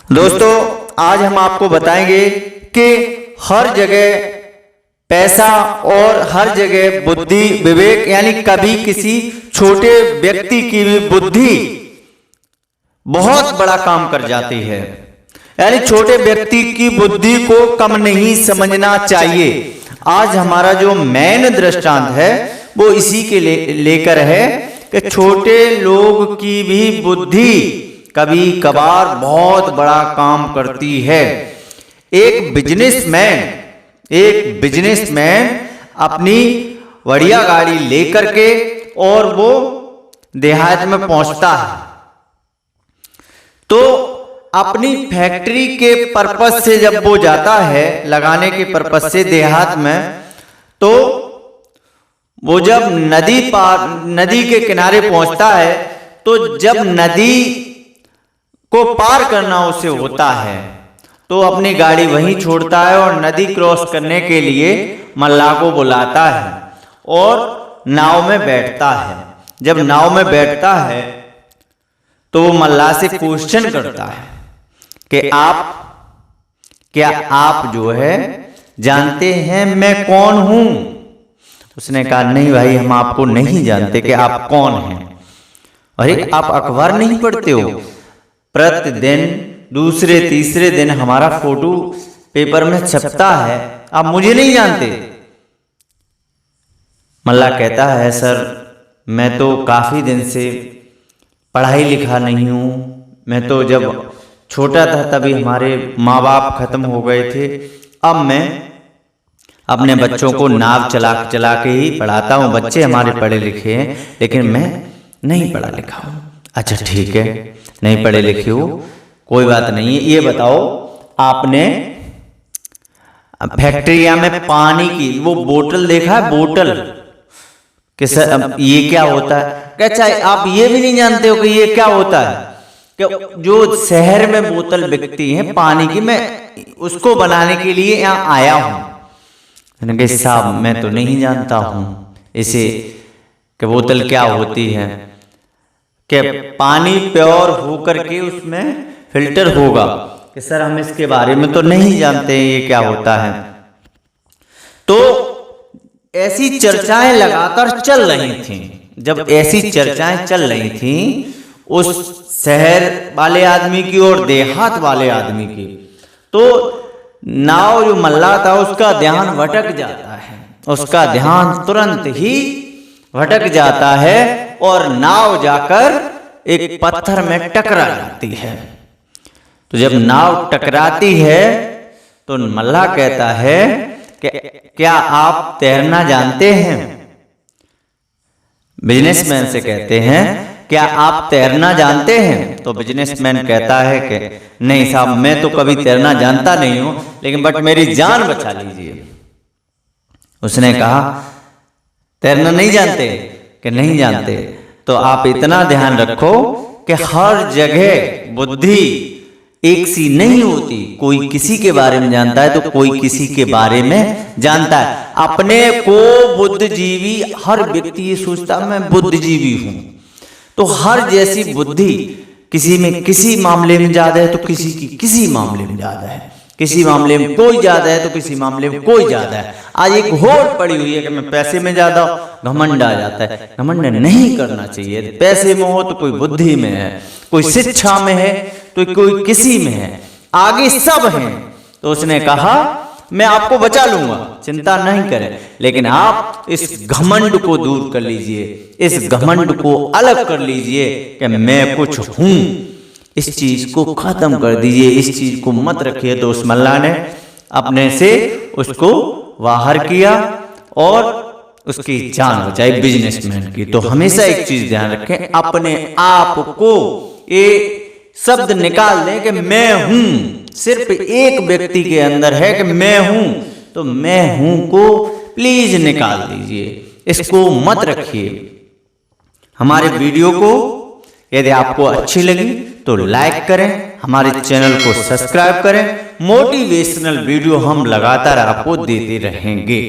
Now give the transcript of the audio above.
दोस्तों आज हम आपको बताएंगे कि हर जगह पैसा और हर जगह बुद्धि विवेक यानी कभी किसी छोटे व्यक्ति की भी बुद्धि बहुत बड़ा काम कर जाती है। यानी छोटे व्यक्ति की बुद्धि को कम नहीं समझना चाहिए। आज हमारा जो मेन दृष्टांत है वो इसी के लेकर है कि छोटे लोग की भी बुद्धि कभी कभार बहुत बड़ा काम करती है। एक बिजनेसमैन अपनी बढ़िया गाड़ी लेकर के और वो देहात में पहुंचता है, तो अपनी फैक्ट्री के पर्पस से जब वो जाता है लगाने के पर्पस से देहात में, तो वो जब नदी के किनारे पहुंचता है, तो जब नदी को पार करना उसे होता है तो अपनी गाड़ी वहीं छोड़ता है और नदी क्रॉस करने के लिए मल्लाह को बुलाता है और नाव में बैठता है। जब नाव में बैठता है तो वो मल्लाह से क्वेश्चन करता है कि क्या आप जो है जानते हैं मैं कौन हूं? उसने कहा नहीं भाई, हम आपको नहीं जानते कि आप कौन हैं। अरे आप अखबार नहीं पढ़ते हो? प्रतिदिन दूसरे तीसरे दिन हमारा फोटो पेपर में छपता है, आप मुझे नहीं जानते? मल्लाह कहता है सर मैं तो काफी दिन से पढ़ाई लिखा नहीं हूं, मैं तो जब छोटा था तभी हमारे माँ बाप खत्म हो गए थे, अब मैं अपने बच्चों को नाव चला के ही पढ़ाता हूं। बच्चे हमारे पढ़े लिखे हैं लेकिन मैं नहीं पढ़ा लिखा हूं। अच्छा ठीक है, नहीं पढ़े लिखे हो, कोई बात नहीं है। ये बताओ आपने फैक्ट्रिया में पानी की वो बोतल देखा है? बोतल कि सर ये क्या होता है? अच्छा आप ये भी नहीं जानते हो कि ये क्या होता है? कि जो शहर में बोतल बिकती है पानी की, मैं उसको बनाने के लिए यहाँ आया हूँ। साहब मैं तो नहीं जानता हूँ इसे कि बोतल क्या होती है, कि पानी प्योर होकर के उसमें फिल्टर होगा। कि सर हम इसके बारे में तो नहीं जानते ये क्या होता है। तो ऐसी चर्चाएं लगातार चल रही थीं। जब ऐसी चर्चाएं चल रही थीं उस शहर वाले आदमी की और देहात वाले आदमी की, तो नाव जो मल्लाह था उसका ध्यान भटक जाता है, उसका ध्यान तुरंत ही भटक जाता है और नाव जाकर एक पत्थर में टकरा जाती है। तो जब नाव टकराती है तो मल्लाह कहता है कि क्या आप तैरना जानते हैं? बिजनेसमैन से कहते हैं क्या आप तैरना जानते हैं? तो बिजनेसमैन कहता है कि नहीं साहब मैं तो कभी तैरना जानता नहीं हूं, लेकिन बट मेरी जान बचा लीजिए। उसने कहा तैरना नहीं जानते? कि नहीं जानते। तो आप इतना ध्यान रखो कि हर जगह बुद्धि एक सी नहीं होती। कोई किसी के बारे में जानता है तो कोई किसी के बारे में जानता है। अपने को बुद्धिजीवी हर व्यक्ति ये सोचता है मैं बुद्धिजीवी हूं, तो हर जैसी बुद्धि किसी में किसी मामले में ज्यादा है तो किसी की किसी मामले में ज्यादा है, किसी मामले में कोई ज्यादा है तो किसी मामले में कोई ज्यादा है। आज एक होड़ पड़ी हुई है कि मैं पैसे में ज्यादा, घमंड आ जाता है। घमंड नहीं करना चाहिए। पैसे में हो तो कोई बुद्धि में है, कोई शिक्षा में है तो कोई किसी में है, आगे सब हैं। तो उसने कहा मैं आपको बचा लूंगा, चिंता नहीं करें, लेकिन आप इस घमंड को दूर कर लीजिए, इस घमंड को अलग कर लीजिए कि मैं कुछ हूं। इस चीज को खत्म कर दीजिए, इस चीज को मत रखिए। तो उस मल्लाह ने अपने से उसको बाहर किया और उसकी जान बचाई बिजनेसमैन की। तो हमेशा एक चीज ध्यान रखें, अपने आप को ये शब्द निकाल दें कि मैं हूं। सिर्फ एक व्यक्ति के अंदर है कि मैं हूं, तो मैं हूं को प्लीज निकाल दीजिए, इसको मत रखिए। हमारे वीडियो को यदि आपको अच्छी लगी तो लाइक करें, हमारे चैनल को सब्सक्राइब करें। मोटिवेशनल वीडियो हम लगातार आपको देते रहेंगे।